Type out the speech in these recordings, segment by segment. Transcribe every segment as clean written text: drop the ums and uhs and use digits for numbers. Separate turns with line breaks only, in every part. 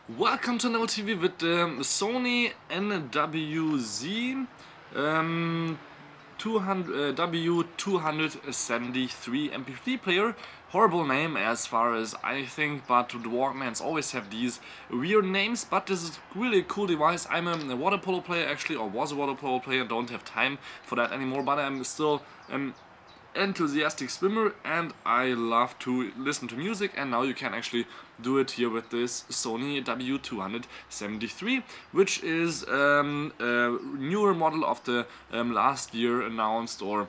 Welcome to NWZ with the Sony NWZ W273 MP3 player. Horrible name as far as I think, but the Walkmans always have these weird names, but this is really a cool device. I'm a water polo player actually, or was a water polo player, don't have time for that anymore, but I'm still enthusiastic swimmer and I love to listen to music, and now you can actually do it here with this Sony W273, which is a newer model of the last year announced, or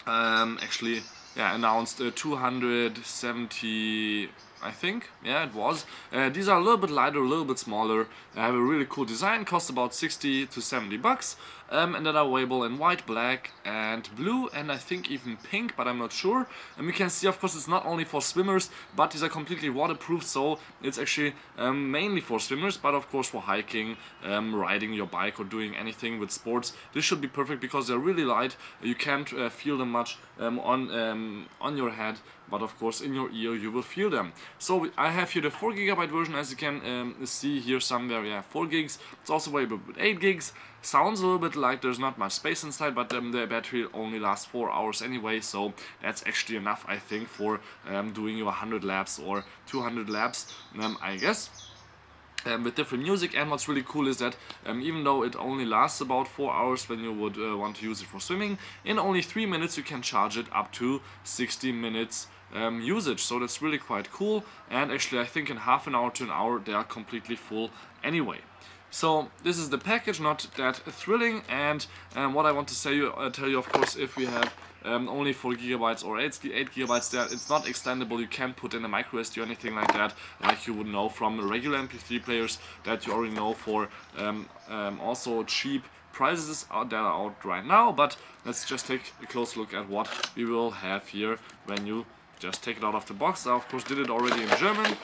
announced 270, I think. Yeah, it was. These are a little bit lighter, a little bit smaller. Have a really cool design. Cost about 60 to 70 bucks. And that are available in white, black, and blue, and I think even pink, but I'm not sure. And we can see, of course, it's not only for swimmers, but these are completely waterproof, so it's actually mainly for swimmers, but of course for hiking, riding your bike, or doing anything with sports. This should be perfect because they're really light. You can't feel them much on your head, but of course in your ear you will feel them. So I have here the 4GB version, as you can see here somewhere. Yeah, 4 gigs. It's also available with 8 gigs. Sounds a little bit like there's not much space inside, but the battery only lasts 4 hours anyway, so that's actually enough, I think, for doing your 100 laps or 200 laps, I guess. With different music. And what's really cool is that even though it only lasts about 4 hours when you would want to use it for swimming, in only 3 minutes you can charge it up to 60 minutes usage, so that's really quite cool. And actually I think in half an hour to an hour they are completely full anyway. So this is the package, not that thrilling, and what I want to tell you, of course, if we have only 4 gigabytes or 8 gigabytes there, it's not extendable. You can't put in a micro SD or anything like that, like you would know from regular MP3 players that you already know for also cheap prices that are out right now. But let's just take a close look at what we will have here when you just take it out of the box. I of course did it already in German,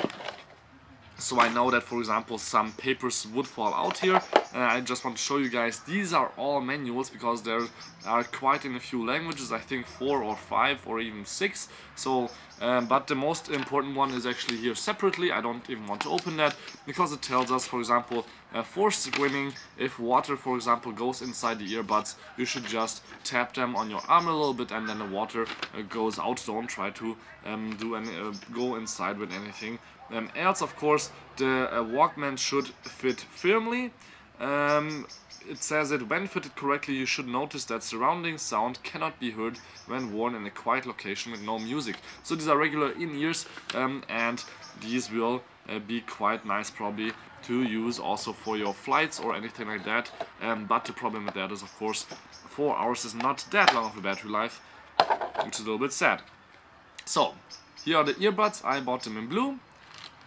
so I know that, for example, some papers would fall out here. I just want to show you guys, these are all manuals because there are quite in a few languages, I think 4 or 5 or even 6. So, but the most important one is actually here separately. I don't even want to open that because it tells us, for example, for swimming, if water, for example, goes inside the earbuds, you should just tap them on your arm a little bit and then the water goes out. Don't try to go inside with anything. Else, of course, the Walkman should fit firmly. It says that when fitted correctly, you should notice that surrounding sound cannot be heard when worn in a quiet location with no music. So these are regular in-ears, and these will be quite nice probably to use also for your flights or anything like that. But the problem with that is, of course, 4 hours is not that long of a battery life, which is a little bit sad. So here are the earbuds. I bought them in blue.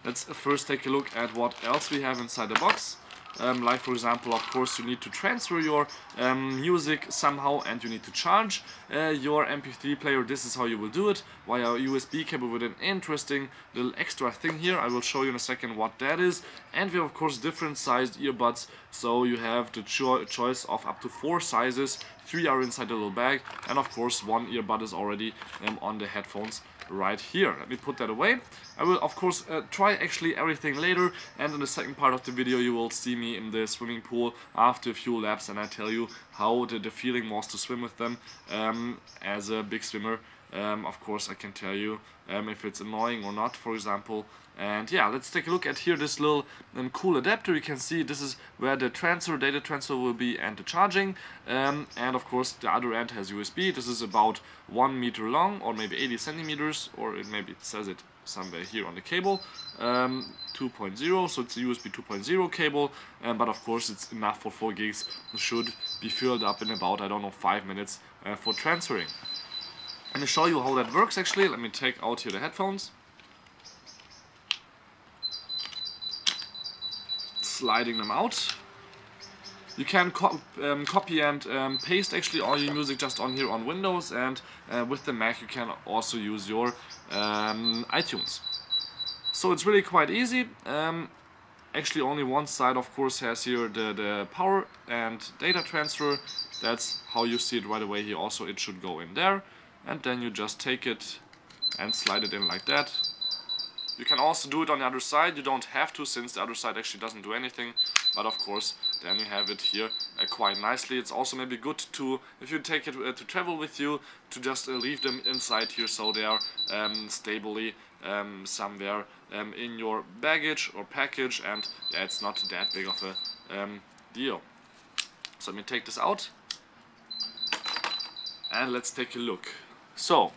Let's first take a look at what else we have inside the box. Like, for example, of course, you need to transfer your music somehow, and you need to charge your MP3 player. This is how you will do it, via a USB cable with an interesting little extra thing here. I will show you in a second what that is. And we have, of course, different sized earbuds, so you have the choice of up to 4 sizes. 3 are inside the little bag, and of course 1 earbud is already on the headphones right here. Let me put that away. I will of course try actually everything later, and in the second part of the video you will see me in the swimming pool after a few laps, and I tell you how the feeling was to swim with them. As a big swimmer, of course I can tell you if it's annoying or not, for example. And yeah, let's take a look at here this little cool adapter. You can see this is where the data transfer will be, and the charging. And of course the other end has USB. This is about 1 meter long, or maybe 80 centimeters, or maybe it says it somewhere here on the cable. 2.0, so it's a USB 2.0 cable, but of course it's enough for 4 gigs. It should be filled up in about, I don't know, 5 minutes for transferring. Let me show you how that works actually. Let me take out here the headphones. Sliding them out. You can copy and paste actually all your music just on here on Windows, and with the Mac you can also use your iTunes. So it's really quite easy. Actually only one side of course has here the power and data transfer. That's how you see it right away here. Also it should go in there, and then you just take it and slide it in like that. You can also do it on the other side. You don't have to, since the other side actually doesn't do anything. But of course, then you have it here quite nicely. It's also maybe good to, if you take it to travel with you, to just leave them inside here so they are stably somewhere in your baggage or package, and yeah, it's not that big of a deal. So let me take this out and let's take a look. So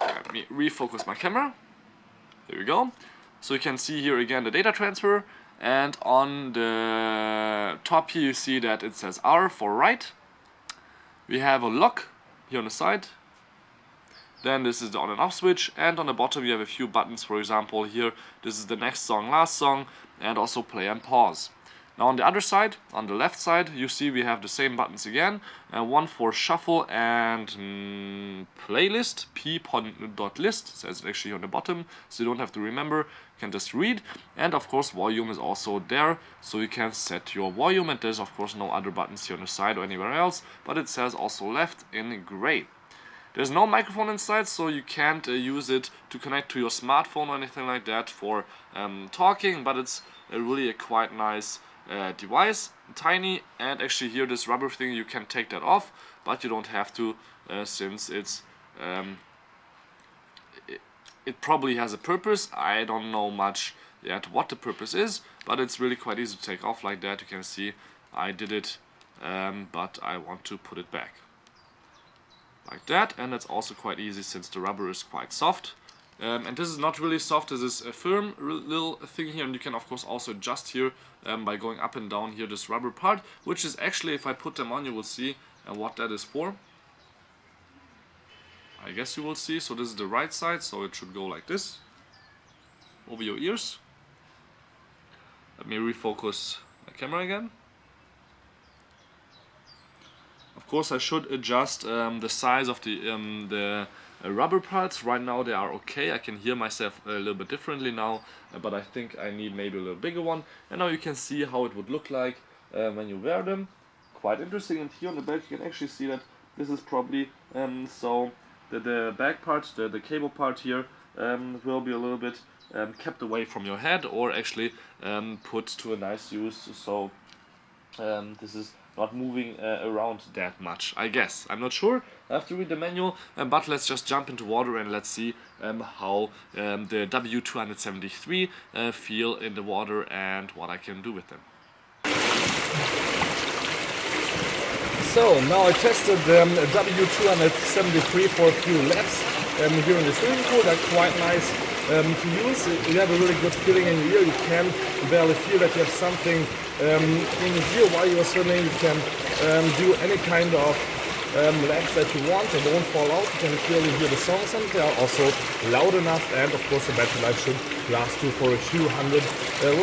let me refocus my camera. There we go. So you can see here again the data transfer, and on the top here you see that it says R for write. We have a lock here on the side. Then this is the on and off switch, and on the bottom you have a few buttons. For example, here this is the next song, last song, and also play and pause. Now on the other side, on the left side, you see we have the same buttons again, one for shuffle and playlist, p.list, says it actually on the bottom, so you don't have to remember, you can just read. And of course volume is also there, so you can set your volume, and there's of course no other buttons here on the side or anywhere else, but it says also left in gray. There's no microphone inside, so you can't use it to connect to your smartphone or anything like that for talking, but it's really a quite nice device, tiny, and actually here this rubber thing, you can take that off, but you don't have to, since it's it probably has a purpose. I don't know much yet what the purpose is, but it's really quite easy to take off like that. You can see I did it, but I want to put it back like that, and it's also quite easy since the rubber is quite soft. And this is not really soft, this is a firm little thing here, and you can of course also adjust here by going up and down here this rubber part, which is actually, if I put them on, you will see what that is for. I guess you will see. So this is the right side, so it should go like this over your ears. Let me refocus my camera again. Of course I should adjust the size of the rubber parts. Right now they are okay. I can hear myself a little bit differently now, but I think I need maybe a little bigger one. And now you can see how it would look like when you wear them. Quite interesting. And here on the back you can actually see that this is probably so the back part, the cable part here will be a little bit kept away from your head, or actually put to a nice use, so this is not moving around that much, I guess. I'm not sure, I have to read the manual, but let's just jump into water and let's see how the W273 feel in the water and what I can do with them. So now I tested the W273 for a few laps here in the swimming pool. They're quite nice to use. You have a really good feeling in your ear. You can barely feel that you have something in here while you're swimming. You can do any kind of laps that you want. They won't fall out. You can clearly hear the songs, and they are also loud enough. And of course the battery life should last you for a few hundred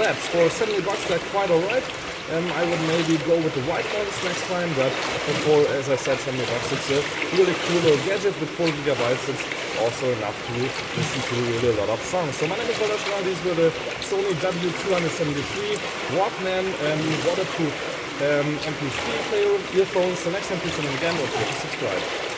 laps. For 70 bucks they're quite alright. I would maybe go with the white ones next time, but for, as I said, 70 bucks, it's a really cool little gadget with 4 gigabytes. It's also enough to listen to really a lot of songs. So my name is Walter. These were the Sony W273 Walkman waterproof MP3 player earphones. So next time please comment again, or please subscribe.